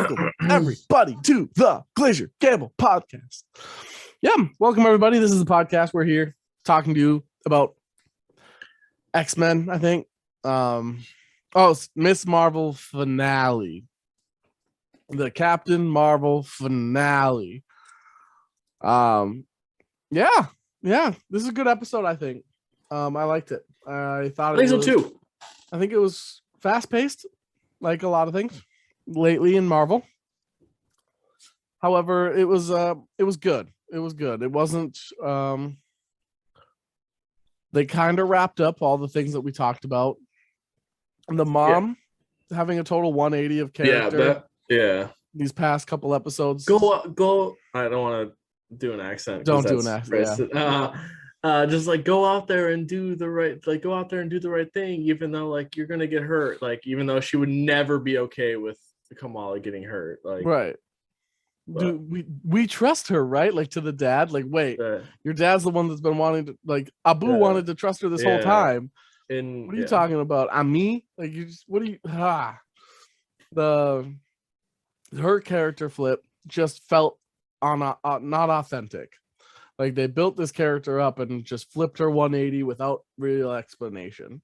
Welcome, everybody, to the Glaziar Gamble podcast. Yeah, welcome, everybody. This is the podcast. We're here talking to you about X-Men, I think. It's Miss Marvel finale. The Captain Marvel finale. Yeah, this is a good episode, I think. I liked it. I think so too. I think it was fast-paced, like a lot of things lately in Marvel. However, it was good. It was good. It wasn't they kind of wrapped up all the things that we talked about. The mom having a total 180 of character. These past couple episodes. Go. I don't want to do an accent. Don't do an accent. Just like go out there and do the right thing, even though like you're gonna get hurt. Like even though she would never be okay with Kamala getting hurt. Like right. Do we trust her, right? Like to the dad. Like wait, your dad's the one that's been wanting to. Like Abu wanted to trust her this whole time. And what are you talking about? Me? Like you just what do you? Her character flip just felt not authentic. Like they built this character up and just flipped her 180 without real explanation.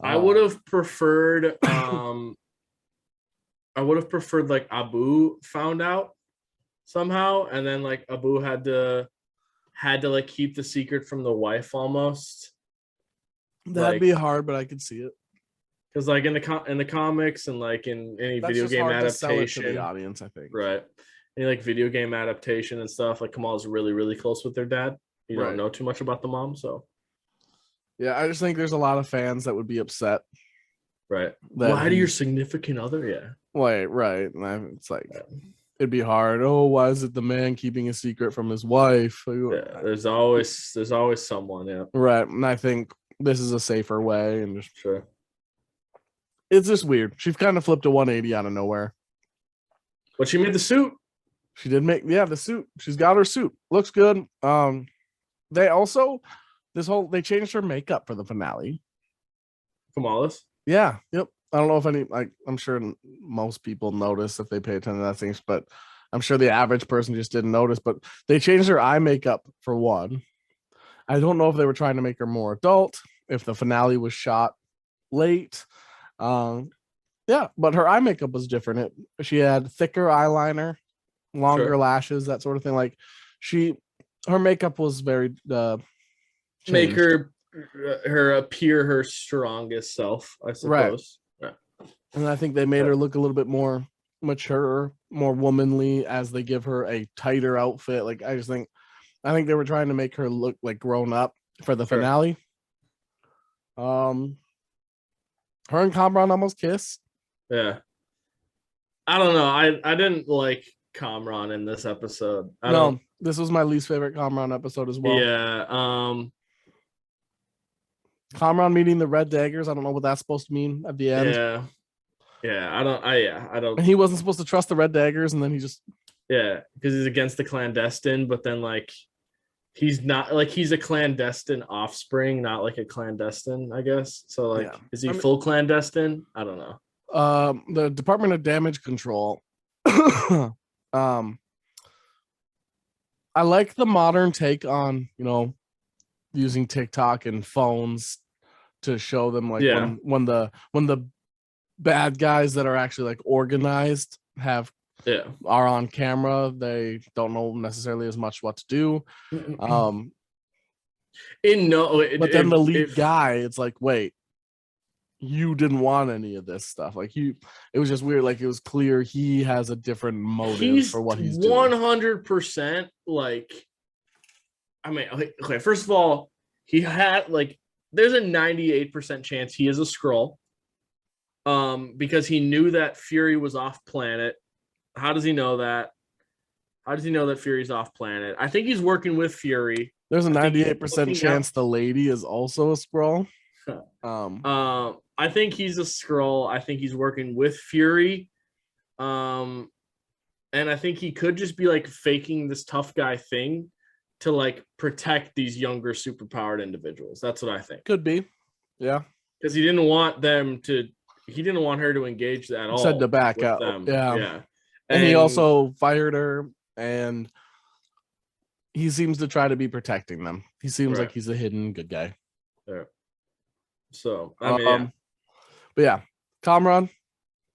I would have preferred like Abu found out somehow, and then like Abu had to like keep the secret from the wife almost. That'd be hard, but I could see it. Because like in the comics and like in any video game adaptation, to the audience, I think. Right. Any like video game adaptation and stuff, like Kamal's really, really close with their dad. You don't know too much about the mom, so. Yeah, I just think there's a lot of fans that would be upset. Right. Why do your significant other? Yeah. Right. It's like it'd be hard. Oh, why is it the man keeping a secret from his wife? Yeah, there's always someone. Yeah. Right, and I think this is a safer way, and just sure. It's just weird. She kind of flipped a 180 out of nowhere. But she made the suit. She did make the suit. She's got her suit. Looks good. They also they changed her makeup for the finale. Kamala's? Yeah. Yep. I don't know if I'm sure most people notice if they pay attention to that things, but I'm sure the average person just didn't notice. But they changed her eye makeup for one. I don't know if they were trying to make her more adult, if the finale was shot late. But her eye makeup was different. She had thicker eyeliner, longer lashes, that sort of thing. Like her makeup was very make her appear her strongest self, I suppose. Right. And I think they made her look a little bit more mature, more womanly as they give her a tighter outfit. Like I think they were trying to make her look like grown up for the finale. Her and Kamran almost kiss. Yeah. I don't know. I didn't like Kamran in this episode. This was my least favorite Kamran episode as well. Yeah. Kamran meeting the Red Daggers. I don't know what that's supposed to mean at the end. Yeah. Yeah. I don't. And he wasn't supposed to trust the Red Daggers, and then he just. Yeah, because he's against the clandestine, but then like. He's not like he's a clandestine offspring, not like a clandestine, I guess. So like, is he full clandestine? I don't know. The Department of Damage Control. I like the modern take on, using TikTok and phones to show them like when the bad guys that are actually like organized are on camera, they don't know necessarily as much what to do. But then the lead guy, it's like, wait, you didn't want any of this stuff. Like it was just weird. Like it was clear he has a different motive for what he's doing. 100% like, I mean, okay, first of all, he had like, there's a 98% chance he is a Skrull. Because he knew that Fury was off planet. How does he know that? How does he know that Fury's off planet? I think he's working with Fury. There's a 98% chance the lady is also a Skrull. I think he's a Skrull. I think he's working with Fury. And I think he could just be like faking this tough guy thing to like protect these younger superpowered individuals. That's what I think. Could be. Yeah. Because he didn't want them to he didn't want her to engage at all. Said to back out. Them. Yeah. And he also fired her, and he seems to try to be protecting them. He seems like he's a hidden good guy. Yeah. So, I mean, But yeah, Kamran,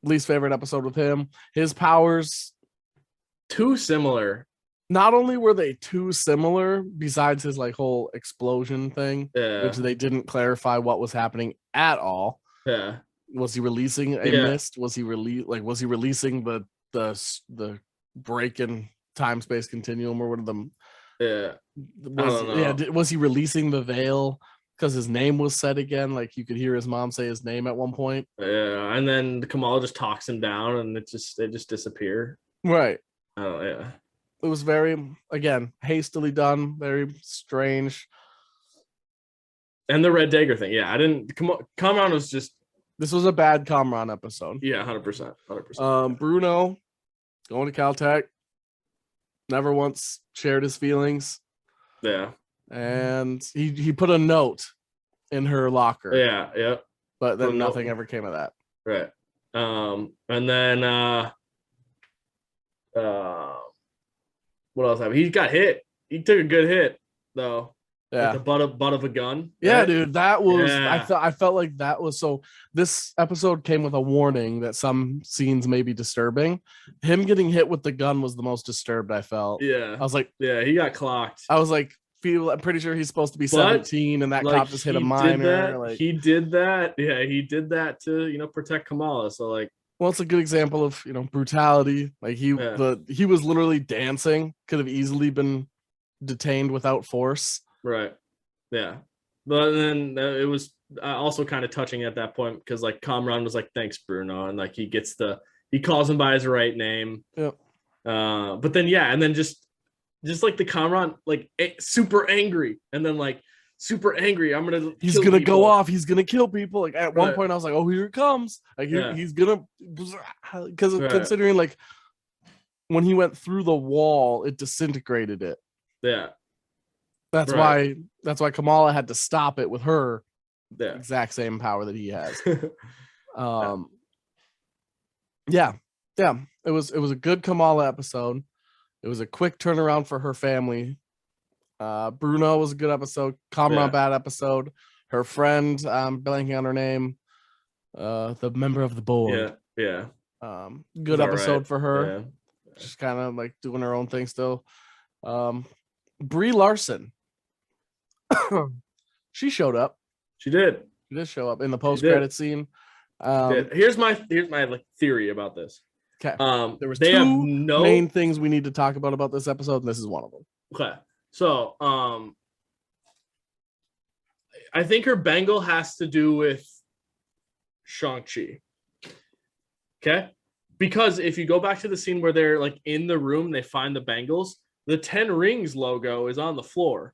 least favorite episode with him. His powers, too similar. Not only were they too similar, besides his like whole explosion thing, which they didn't clarify what was happening at all. Yeah. Was he releasing a mist? Was he releasing the break in time space continuum or one of them? Yeah. Was he releasing the veil because his name was said again? Like you could hear his mom say his name at one point. Yeah, and then Kamala just talks him down, and they just disappear. Right. Oh yeah. It was very, again, hastily done, very strange. And the Red Dagger thing, yeah, I didn't. Kamran was just. This was a bad Kamran episode. Yeah, 100%. Bruno going to Caltech. Never once shared his feelings. Yeah. And he put a note in her locker. Yeah. But then nothing ever came of that. Right. And then what else happened? He got hit. He took a good hit though. Yeah. With the butt of a gun. Right? Yeah, dude. That was I felt like that was so. This episode came with a warning that some scenes may be disturbing. Him getting hit with the gun was the most disturbed I felt. Yeah. I was like, yeah, he got clocked. I was like, I'm pretty sure he's supposed to be 17, and that cop just hit a minor. He did that. Yeah, he did that to protect Kamala. So like, well, it's a good example of brutality. Like he was literally dancing. Could have easily been detained without force. Right. Yeah. But then it was also kind of touching at that point because like Kamran was like, "Thanks, Bruno," and like he calls him by his right name. Yep. But then and then just like the Kamran like super angry, and then like super angry. He's gonna go off. He's gonna kill people. Like at one point, I was like, "Oh, here it comes!" Like he's gonna, because considering like when he went through the wall, it disintegrated it. Yeah. That's why Kamala had to stop it with her exact same power that he has. It was a good Kamala episode. It was a quick turnaround for her family. Bruno was a good episode. Kamran bad episode. Her friend, blanking on her name, the member of the board. Yeah. Good episode for her. Yeah. She's kind of like doing her own thing still. Brie Larson. She showed up. She did show up in the post-credit scene. Here's my like theory about this. Okay. There was two main things we need to talk about this episode, and this is one of them. Okay. So I think her bangle has to do with Shang-Chi. Okay? Because if you go back to the scene where they're like in the room, they find the bangles, the 10 Rings logo is on the floor.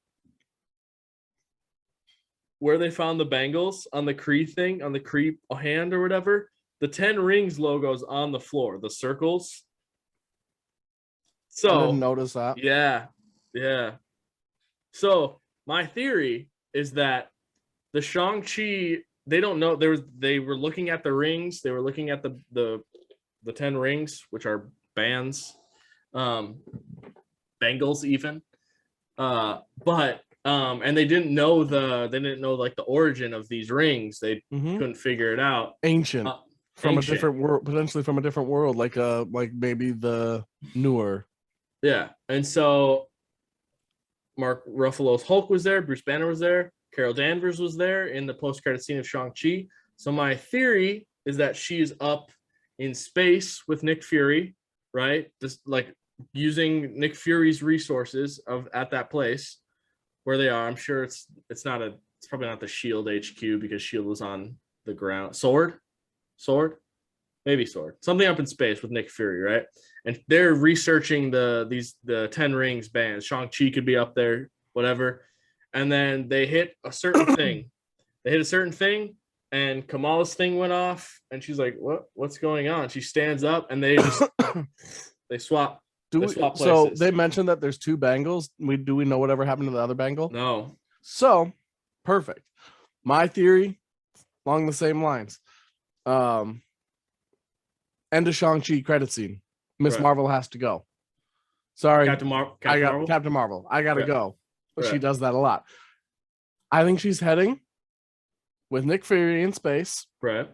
Where they found the bangles on the Kree thing, on the Kree hand or whatever, the 10 Rings logo's on the floor, the circles. So I didn't notice that. Yeah. So my theory is that the Shang-Chi, they don't know. They were looking at the rings. They were looking at the 10 rings, which are bands, bangles even. But and they didn't know like the origin of these rings. They couldn't figure it out. Ancient. From a different world, potentially from a different world, like maybe the newer. Yeah. And so Mark Ruffalo's Hulk was there, Bruce Banner was there, Carol Danvers was there in the post-credit scene of Shang-Chi. So my theory is that she's up in space with Nick Fury, right? Just like using Nick Fury's resources at that place where they are. I'm sure it's probably not the SHIELD HQ because SHIELD was on the ground. Sword, maybe Sword, something up in space with Nick Fury, right? And they're researching the 10 Rings bands. Shang-Chi could be up there, whatever. And then they hit a certain thing. And Kamala's thing went off, and she's like, "What's going on?" She stands up, and they just they swap. So they mentioned that there's two bangles. Do we know whatever happened to the other bangle? No. So perfect. My theory, along the same lines, End of Shang-Chi credit scene. Miss Marvel has to go. Sorry, Captain Marvel. Captain Marvel. I gotta go. But she Right. does that a lot. I think she's heading with Nick Fury in space. Right.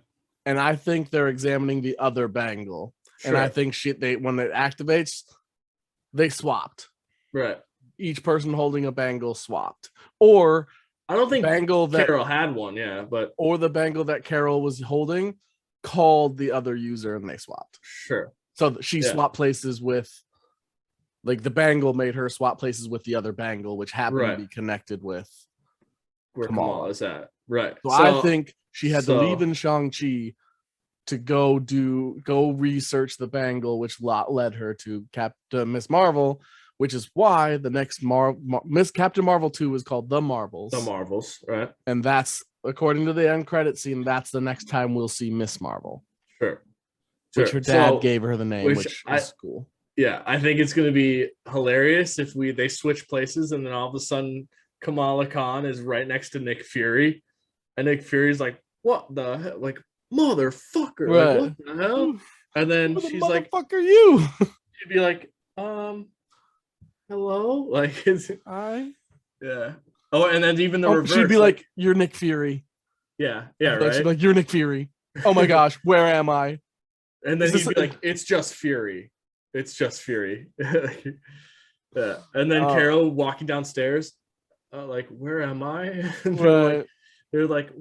And I think they're examining the other bangle. Sure. And I think when it activates, they swapped. Right. Each person holding a bangle swapped. Or I don't think bangle that Carol had one, but or the bangle that Carol was holding called the other user and they swapped. Sure. So she swapped places with, like, the bangle made her swap places with the other bangle, which happened to be connected with where Kamala is at. Right. So I think she had to leave in Shang-Chi to go research the bangle, which led her to Miss Marvel, which is why the next Miss Captain Marvel 2 is called The Marvels. The Marvels, right? And that's, according to the end credit scene, that's the next time we'll see Miss Marvel. Sure. Which her dad gave her the name, which is cool. Yeah, I think it's going to be hilarious if they switch places and then all of a sudden Kamala Khan is right next to Nick Fury, and Nick Fury's like, "What the hell? Like, motherfucker! Right. Like, what the hell?" And then she's like, "Fuck are you?" She'd be like, hello, like, is it? Yeah. Oh, and then even the reverse. She'd be like, "You're Nick Fury." Yeah, right. She'd be like, "You're Nick Fury." Oh my gosh, where am I? And then he'd be like, "It's just Fury. It's just Fury." Yeah. And then Carol walking downstairs, like, "Where am I?" And they're like,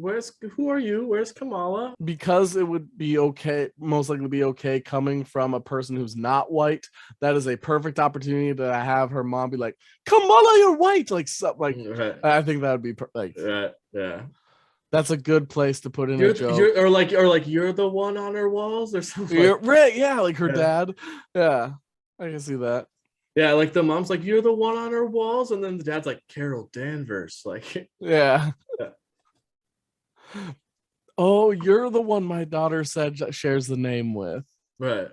who are you? Where's Kamala? Because it would be okay, most likely be okay coming from a person who's not white. That is a perfect opportunity to have her mom be like, "Kamala, you're white." Like, something like, I think that would be like, yeah. That's a good place to put in a joke. Or like you're the one on her walls or something. Yeah, like her dad. Yeah, I can see that. Yeah, like the mom's like, "You're the one on her walls," and then the dad's like, "Carol Danvers." Like, yeah. Oh, you're the one my daughter said shares the name with. Right.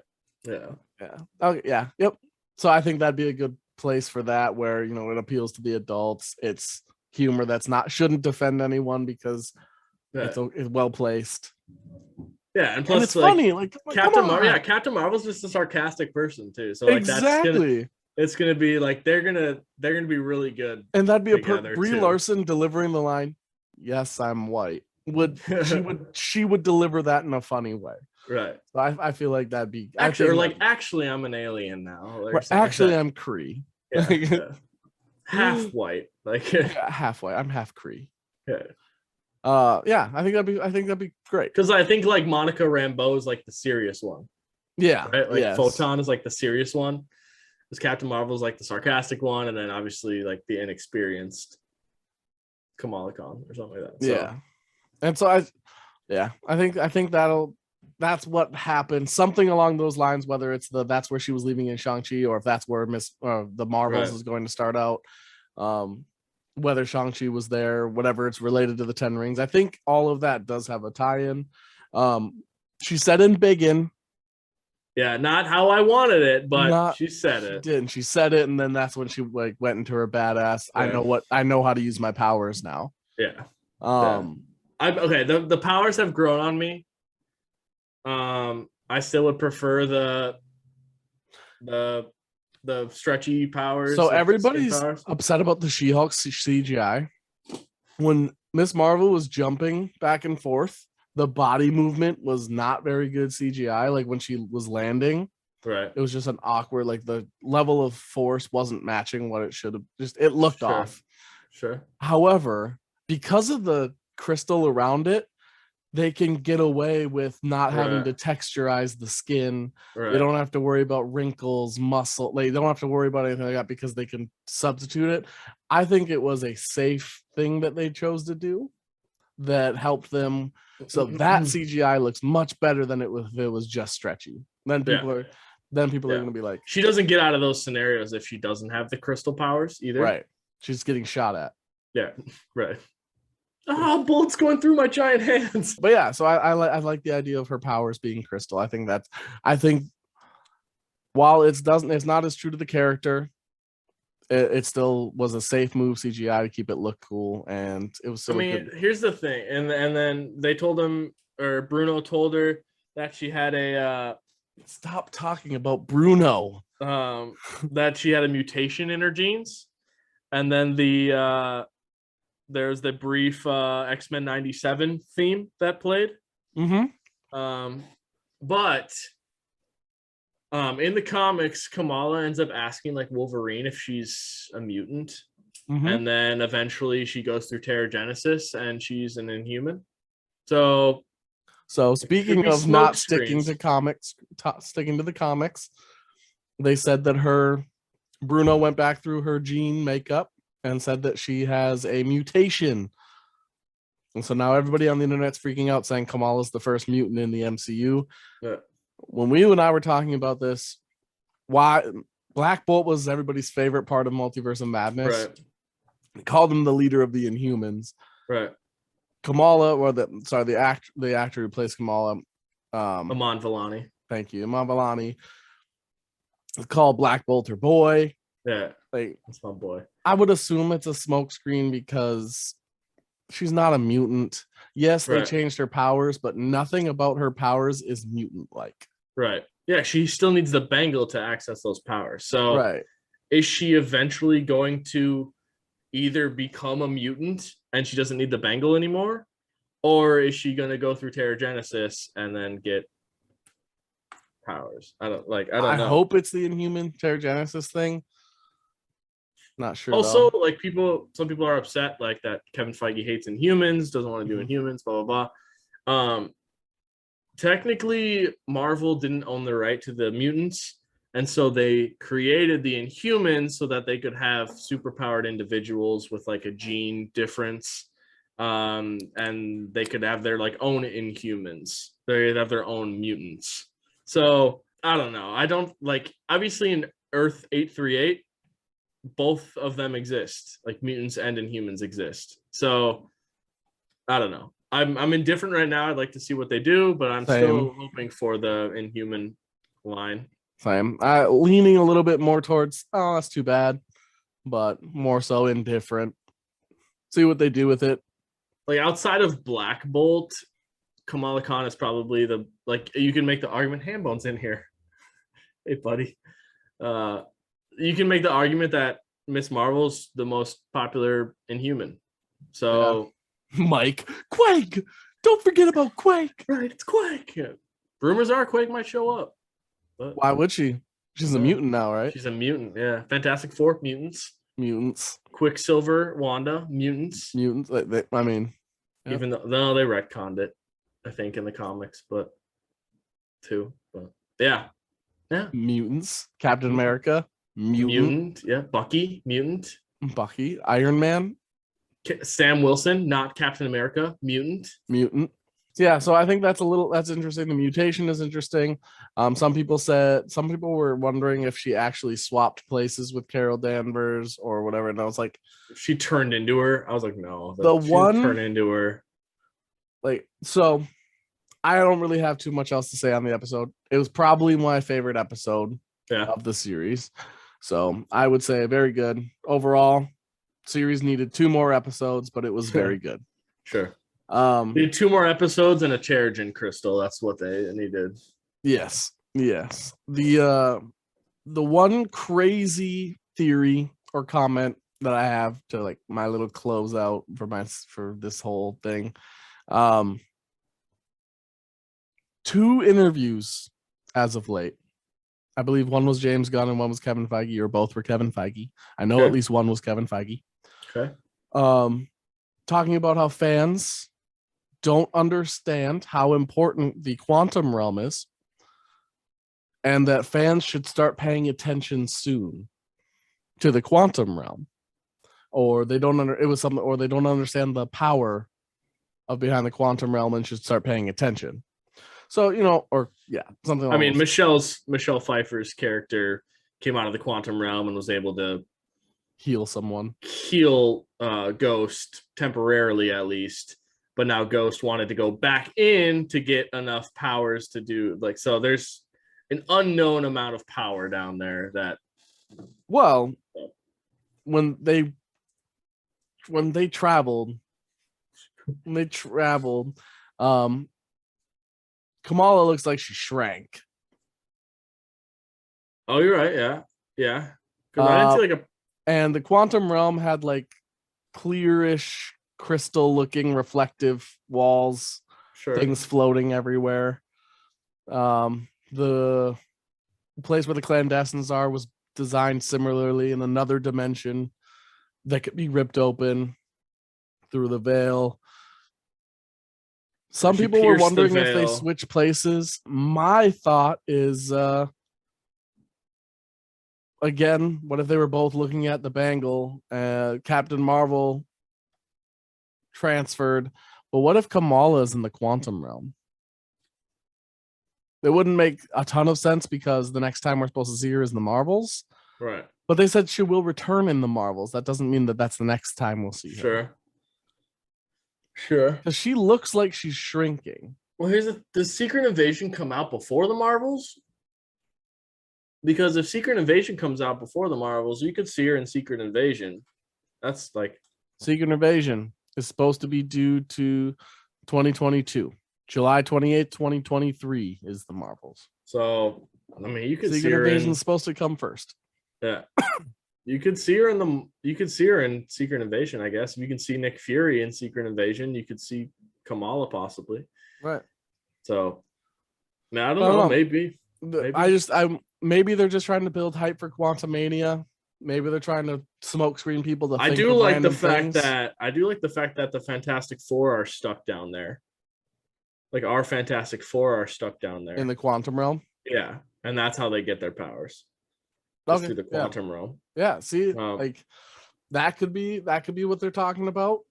Yeah. Yeah. Okay. Yeah. Yep. So I think that'd be a good place for that, where, you know, it appeals to the adults. It's humor that's shouldn't offend anyone because it's well placed. Yeah, and plus it's funny. Like Captain Marvel. Yeah, Captain Marvel's just a sarcastic person too. So like exactly. It's gonna be like they're gonna be really good. And that'd be a Brie Larson delivering the line, "Yes, I'm white." She would deliver that in a funny way. Right. So I feel like that'd be actually I'm an alien now. Actually, I'm Kree. Yeah. Half white. Like half white. I'm half Kree. Yeah. I think that'd be great. Because I think like Monica Rambeau is like the serious one. Yeah. Right? Like Photon is like the serious one. Because Captain Marvel is like the sarcastic one, and then obviously like the inexperienced Kamala Khan or something like that. So. Yeah. And so I think that's what happened. Something along those lines, whether it's that's where she was leaving in Shang-Chi, or if that's where the Marvels is going to start out. Whether Shang-Chi was there, whatever, it's related to the 10 Rings. I think all of that does have a tie-in. She said in Biggin. Yeah, not how I wanted it, but she said it. She did, and she said it, and then that's when she like went into her badass. Yeah. I know how to use my powers now. Yeah. The powers have grown on me. I still would prefer the stretchy powers. So everybody's upset about the She-Hulk CGI. When Miss Marvel was jumping back and forth, the body movement was not very good CGI. Like when she was landing, right? It was just an awkward, like the level of force wasn't matching what it should have. It looked off. Sure. However, because of the crystal around it, they can get away with not having to texturize the skin. They don't have to worry about wrinkles, muscle. They don't have to worry about anything like that because they can substitute it. I think it was a safe thing that they chose to do that helped them. So that CGI looks much better than if it was just stretchy. Then people are going to be like, she doesn't get out of those scenarios if she doesn't have the crystal powers either. Right. She's getting shot at. Yeah. Right. Bullets going through my giant hands. But yeah, so I like the idea of her powers being crystal. I think while it's not as true to the character, it still was a safe move CGI to keep it look cool, and it was so good. Here's the thing, and then they told him Bruno told her that she had a stop talking about Bruno. That she had a mutation in her genes, and then there's the brief X-Men 97 theme that played. But in the comics, Kamala ends up asking like Wolverine if she's a mutant. And then eventually she goes through Terrigenesis and she's an Inhuman. So speaking of not sticking to comics, sticking to the comics, they said that Bruno went back through her gene makeup and said that she has a mutation. And so now everybody on the internet's freaking out saying Kamala's the first mutant in the MCU. Yeah. When you and I were talking about this, why Black Bolt was everybody's favorite part of Multiverse of Madness. Right. They called him the leader of the Inhumans. Right. Kamala, or the actor who plays Kamala, Iman Vellani. Thank you, Iman Vellani. Called Black Bolt her boy. Yeah, like that's my boy. I would assume it's a smokescreen because she's not a mutant. Yes, they changed her powers, but nothing about her powers is mutant-like. Right. Yeah, she still needs the bangle to access those powers. So is she eventually going to either become a mutant and she doesn't need the bangle anymore? Or is she going to go through Terrigenesis and then get powers? I don't know. I hope it's the Inhuman Terrigenesis thing. Not sure. Also, like some people are upset like that Kevin Feige hates Inhumans, doesn't want to do Inhumans, blah, blah, blah. Technically, Marvel didn't own the right to the mutants. And so they created the Inhumans so that they could have superpowered individuals with like a gene difference. And they could have their like own Inhumans. They'd have their own mutants. So I don't know. I don't like, obviously in Earth 838, both of them exist. Like mutants and Inhumans exist. So I don't know. I'm indifferent right now. I'd like to see what they do, but I'm still hoping for the Inhuman line. Same. Leaning a little bit more towards, oh, that's too bad, but more so indifferent. See what they do with it. Like outside of Black Bolt, Kamala Khan is probably you can make the argument. Hambone's in here. Hey, buddy. You can make the argument that Miss Marvel's the most popular Inhuman. So Mike, Quake. Don't forget about Quake. Right, it's Quake. Yeah. Rumors are Quake might show up. But why would she? She's a mutant now, right? She's a mutant, yeah. Fantastic Four, mutants. Quicksilver, Wanda, mutants. Even though they retconned it, I think, in the comics, but yeah. Mutants. Captain America, mutant. Yeah. Bucky, mutant. Iron Man. Sam Wilson, not Captain America, mutant. Yeah, so I think that's interesting. The mutation is interesting. Some people were wondering if she actually swapped places with Carol Danvers or whatever, and I was like, she turned into her. I was like, no, turned into her. Like, so I don't really have too much else to say on the episode. It was probably my favorite episode of the series. So I would say very good overall. Series needed 2 more episodes, but it was very good. Sure. Need 2 more episodes and a Terrigen crystal. That's what they needed. Yes. The one crazy theory or comment that I have to like my little closeout for this whole thing. 2 interviews as of late. I believe one was James Gunn and one was Kevin Feige, or both were Kevin Feige. I know at least one was Kevin Feige. Okay. Talking about how fans don't understand how important the quantum realm is, and that fans should start paying attention soon to the quantum realm, or they don't understand the power of behind the quantum realm and should start paying attention. So, something. I mean, Michelle Pfeiffer's character came out of the quantum realm and was able to heal Ghost temporarily, at least. But now Ghost wanted to go back in to get enough powers to do so. There's an unknown amount of power down there that. Well, when they traveled, Kamala looks like she shrank. Oh, you're right. Yeah. Because I didn't see like a. And the quantum realm had like clearish, crystal-looking, reflective walls, things floating everywhere. The place where the clandestines are was designed similarly in another dimension that could be ripped open through the veil. Some people were wondering if they switch places. My thought is, again, what if they were both looking at the bangle? Captain Marvel transferred, but what if Kamala is in the quantum realm? It wouldn't make a ton of sense because the next time we're supposed to see her is in the Marvels. Right. But they said she will return in the Marvels. That doesn't mean that that's the next time we'll see her. Sure. Because she looks like she's shrinking. Well, does Secret Invasion come out before the Marvels? Because if Secret Invasion comes out before the Marvels, you could see her in Secret Invasion. That's like... Secret Invasion is supposed to be due to 2022. July 28th, 2023 is the Marvels. So, I mean, you could see her Secret Invasion is supposed to come first. Yeah. You could see her in Secret Invasion, I guess. If you can see Nick Fury in Secret Invasion, you could see Kamala possibly. Right. So, man, I don't know. Maybe. Maybe they're just trying to build hype for Quantumania. Maybe they're trying to smokescreen people to. I do like the fact that the Fantastic Four are stuck down there. Like our Fantastic Four are stuck down there in the quantum realm. Yeah, and that's how they get their powers. Okay. Through the quantum realm. Yeah. See, like that could be what they're talking about.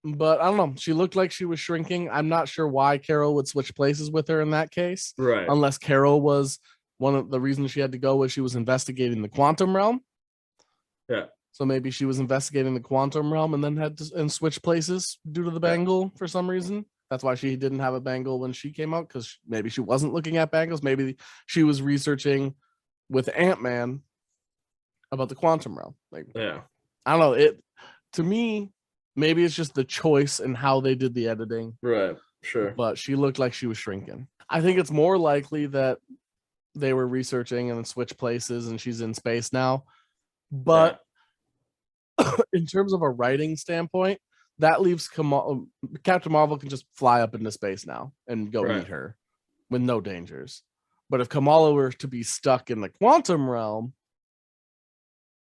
But I don't know. She looked like she was shrinking. I'm not sure why Carol would switch places with her in that case. Right. Unless Carol was one of the reasons she had to go was she was investigating the quantum realm. Yeah. So maybe she was investigating the quantum realm and then had to switch places due to the bangle for some reason. That's why she didn't have a bangle when she came out, because maybe she wasn't looking at bangles. Maybe she was researching with Ant-Man about the quantum realm. Like, yeah, I don't know. It to me, maybe it's just the choice and how they did the editing. Right. Sure. But she looked like she was shrinking. I think it's more likely that they were researching and then switch places and she's in space now. But in terms of a writing standpoint, that leaves Captain Marvel can just fly up into space now and go meet her with no dangers. But if Kamala were to be stuck in the quantum realm,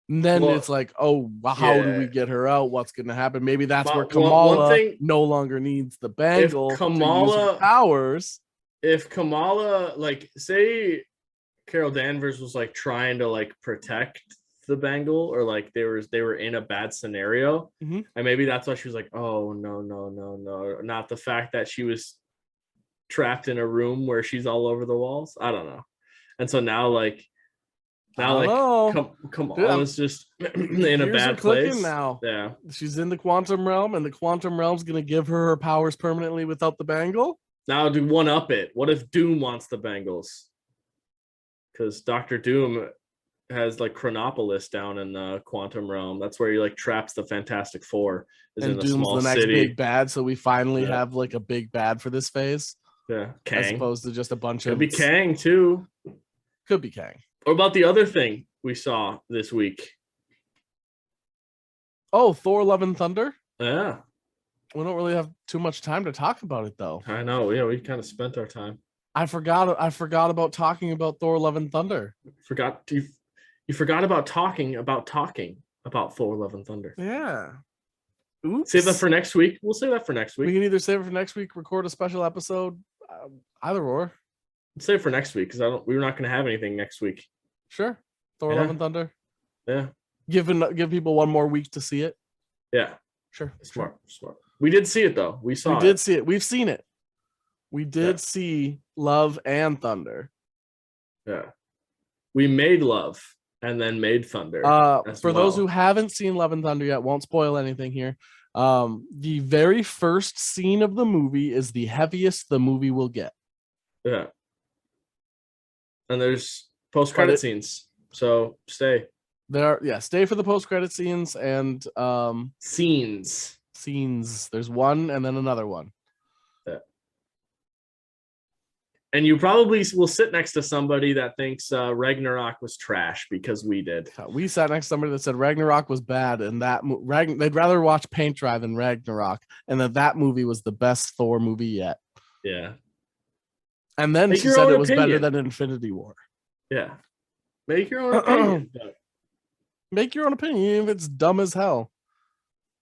then it's like, oh, how do we get her out? What's going to happen? Maybe that's where Kamala no longer needs the bangle to use her powers. If Kamala, like, say Carol Danvers was like trying to like protect the bangle, or like they were in a bad scenario, and maybe that's why she was like, oh no, not the fact that she was trapped in a room where she's all over the walls. I don't know. And so now Kamala's just in a bad place now. Yeah, she's in the quantum realm, and the quantum realm's gonna give her powers permanently without the bangle. Now to one up it, what if Doom wants the bangles? Because Dr. Doom has like Chronopolis down in the quantum realm. That's where he like traps the Fantastic Four. And Doom's the next big bad, so we finally have like a big bad for this phase. Yeah, Kang. As opposed to just a bunch Could be Kang too. Could be Kang. What about the other thing we saw this week? Oh, Thor: Love and Thunder? Yeah. We don't really have too much time to talk about it though. I know. Yeah, we kind of spent our time. I forgot about talking about Thor: Love and Thunder. You forgot about talking about Thor: Love and Thunder. Yeah. Oops. Save that for next week. We'll save that for next week. We can either save it for next week, record a special episode, either or. Let's save it for next week because we're not going to have anything next week. Sure. Thor: Love and Thunder. Yeah. Give people one more week to see it. Yeah. Sure. Smart. We did see it though. We did see it. We've seen it. We did see Love and Thunder. We made love and then made thunder. For those who haven't seen Love and Thunder yet, won't spoil anything here. The very first scene of the movie is the heaviest the movie will get. Yeah. And there's post-credit scenes. So stay. Stay for the post-credit scenes and scenes. There's one and then another one. Yeah. And you probably will sit next to somebody that thinks Ragnarok was trash because we did. We sat next to somebody that said Ragnarok was bad, and that they'd rather watch Paint Dry than Ragnarok, and that movie was the best Thor movie yet. Yeah. And then she said it was better than Infinity War. Yeah. Make your own opinion. Make your own opinion, even if it's dumb as hell.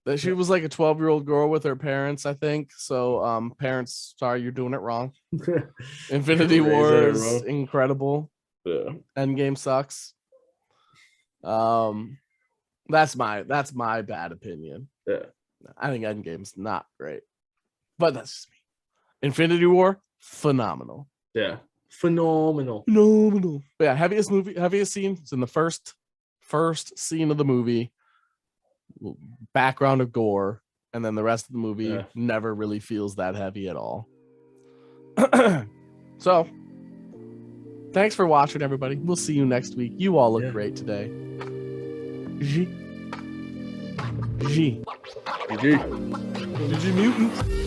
That she was like a 12-year-old girl with her parents, I think. So, parents, sorry, you're doing it wrong. Infinity War is incredible. Yeah. Endgame sucks. That's my bad opinion. Yeah. I think Endgame's not great. But that's just me. Infinity War, phenomenal. Yeah. Phenomenal. But yeah, heaviest scene. It's in the first scene of the movie. Background of gore, and then the rest of the movie never really feels that heavy at all. So thanks for watching, everybody. We'll see you next week. You all look great today. G Mutant.